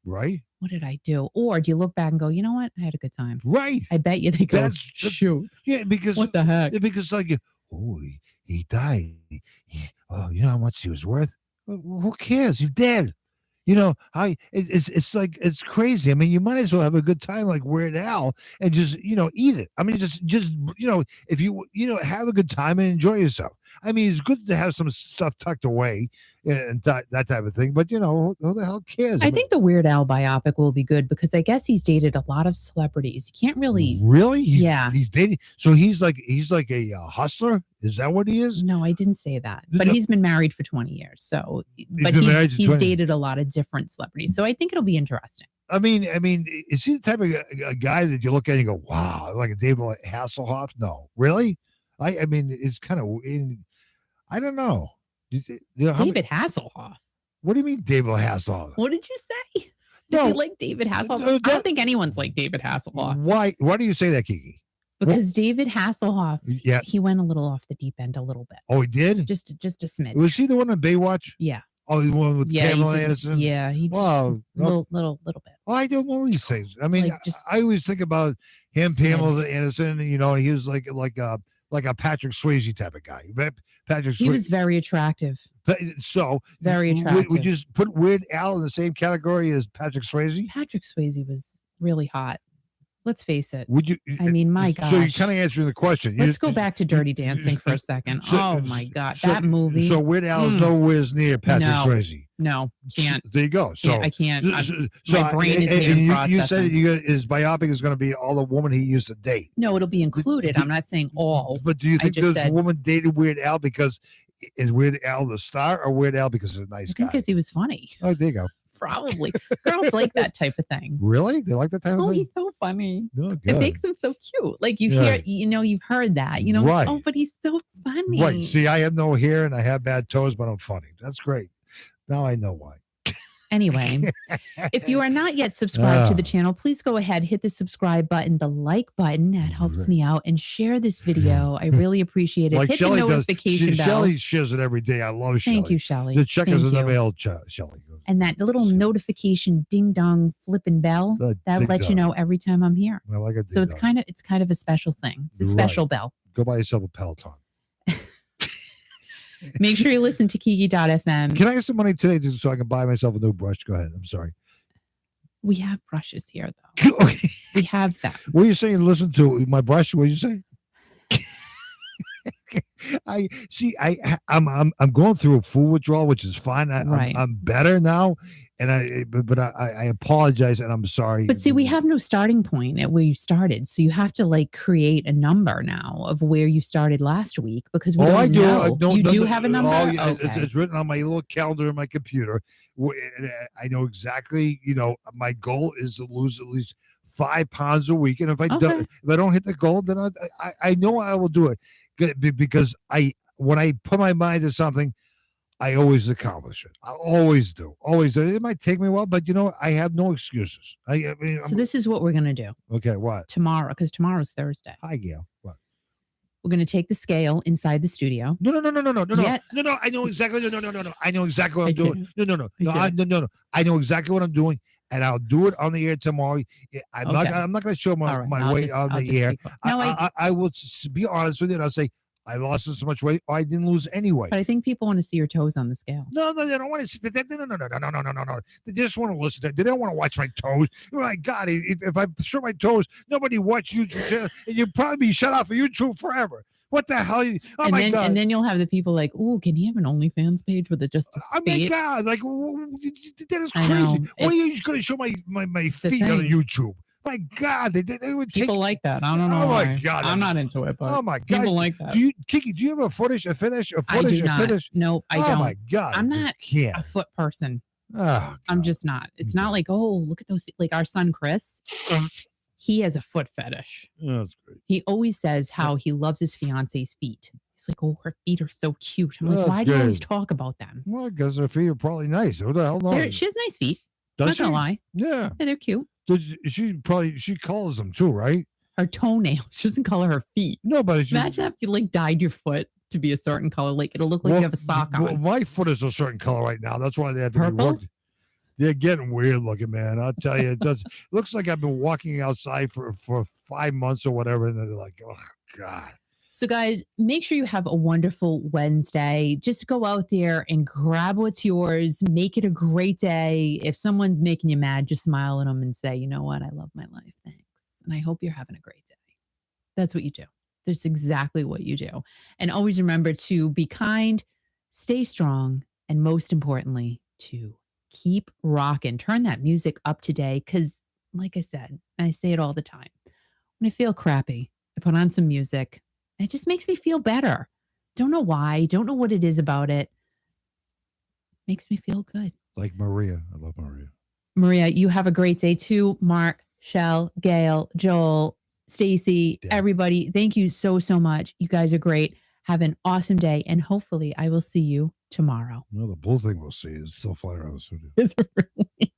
Right. What did I do? Or do you look back and go, you know what? I had a good time. Right. I bet you they go, shoot. Yeah, because what the heck? Because he died. You know how much he was worth? Well, who cares? He's dead. You know, it's like, it's crazy. I mean, you might as well have a good time like Weird Al and just, eat it. I mean, just if you have a good time and enjoy yourself. I mean, it's good to have some stuff tucked away and that type of thing. But, who the hell cares? I think the Weird Al biopic will be good because I guess he's dated a lot of celebrities. You can't really. Really? Yeah. He's dating. So he's like a hustler. Is that what he is? No, I didn't say that. But he's been married for 20 years. So, but he's dated a lot of different celebrities. So I think it'll be interesting. I mean, is he the type of a guy that you look at and you go, wow, like a David Hasselhoff? No, really? I mean, it's kind of, I don't know. David Hasselhoff. What do you mean, David Hasselhoff? What did you say? Is he like David Hasselhoff? I don't think anyone's like David Hasselhoff. Why do you say that, Kiki? Because David Hasselhoff, he went a little off the deep end a little bit. Oh, he did? Just a smidge. Was he the one on Baywatch? Yeah. Oh, the one with Pamela Anderson? Yeah, he just little bit. Oh, I don't know these things. I mean, I always think about him, Pamela Anderson, he was like a Patrick Swayze type of guy. He was very attractive. So very attractive. Would you just put Weird Al in the same category as Patrick Swayze? Patrick Swayze was really hot. Let's face it. Would you? I mean, my gosh. So you're kind of answering the question. Let's go back to Dirty Dancing for a second. Oh my God, that movie. So Weird Al is nowhere near Patrick Swayze. No, can't. There you go. So I can't. My brain is even processing. You said his biopic is going to be all the woman he used to date. No, it'll be included. I'm not saying all. But do you think this woman dated Weird Al because is Weird Al the star, or Weird Al because he's a nice guy? Because he was funny. Oh, there you go. Probably. Girls like that type of thing. Really? They like that type of thing? Oh, he's so funny. Oh, it makes him so cute. Like you hear, you've heard that. Right. Oh, but he's so funny. Right. See, I have no hair and I have bad toes, but I'm funny. That's great. Now I know why. Anyway, if you are not yet subscribed to the channel, please go ahead, hit the subscribe button, the like button. That helps me out. And share this video. I really appreciate it. Like hit Shelley the notification bell. Shelly shares it every day. I love Shelly. Thank you, Shelly. The check us in the mail, Shelly. And that little notification ding dong flipping bell that lets you know every time I'm here. I like it. So it's kind of a special thing. It's a special bell. Go buy yourself a Peloton. Make sure you listen to Kiki.fm. Can I get some money today just so I can buy myself a new brush? Go ahead. I'm sorry. We have brushes here, though. Okay. We have them. What are you saying? Listen to my brush. What did you say? I'm going through a food withdrawal, which is fine. I'm better now, and I apologize and I'm sorry. But see, we have no starting point at where you started, so you have to like create a number now of where you started last week because we don't know. You do have a number. Oh, yeah, okay. It's written on my little calendar in my computer. I know exactly. My goal is to lose at least 5 pounds a week, and if I don't hit the goal, then I know I will do it. Because when I put my mind to something, I always accomplish it. I always do. Always. It might take me a while, but I have no excuses. I mean, so this is what we're gonna do. Okay, what? Tomorrow, because tomorrow's Thursday. Hi, Gail. What? We're gonna take the scale inside the studio. No. I know exactly. No. I know exactly what I'm doing. No. I know exactly what I'm doing. And I'll do it on the air tomorrow. I'm not going to show my weight on the air. I will be honest with you. And I'll say I lost so much weight, or I didn't lose any weight. But I think people want to see your toes on the scale. No, they don't want to see that. No. They just want to listen to it. They don't want to watch my toes. Oh my God, if I show my toes, nobody watch YouTube, and you'd probably be shut off of YouTube forever. What the hell? God. And then you'll have the people like, oh, can he have an OnlyFans page with it just oh my God, like that is crazy. Why are you just going to show my feet on YouTube? My God, they would take people like that. I don't know. Oh my why. God, I'm not into it, but oh my God, people like that. Kiki, do you have a finish? I do not. No, I don't. Oh my God, I'm not a foot person. Oh, God. I'm just not. It's not like, oh, look at those feet. Like our son Chris, he has a foot fetish. Oh, that's great. He always says how he loves his fiance's feet. He's like, oh, her feet are so cute. I'm like, why do you always talk about them? Well, because her feet are probably nice. Who the hell knows? She has nice feet. Does I'm not gonna lie. Yeah, they're cute. She colors them too, right? Her toenails. She doesn't color her feet. No, but imagine if you like dyed your foot to be a certain color. Like it'll look like you have a sock on. Well, my foot is a certain color right now. That's why they have to Purple? be worked. They're getting weird looking, man. I'll tell you, it looks like I've been walking outside for 5 months or whatever, and they're like, oh God. So guys, make sure you have a wonderful Wednesday. Just go out there and grab what's yours. Make it a great day. If someone's making you mad, just smile at them and say, you know what? I love my life. Thanks. And I hope you're having a great day. That's what you do. That's exactly what you do. And always remember to be kind, stay strong, and most importantly, to keep rocking. Turn that music up today because, like I said, and I say it all the time, when I feel crappy, I put on some music. It just makes me feel better. Don't know why. Don't know what it is about it. Makes me feel good. Like Maria. I love Maria. Maria, you have a great day too. Mark, Shell, Gail, Joel, Stacy, everybody. Thank you so much. You guys are great. Have an awesome day. And hopefully I will see you tomorrow. Well, the blue thing we'll see is still flying around the studio. Is it really?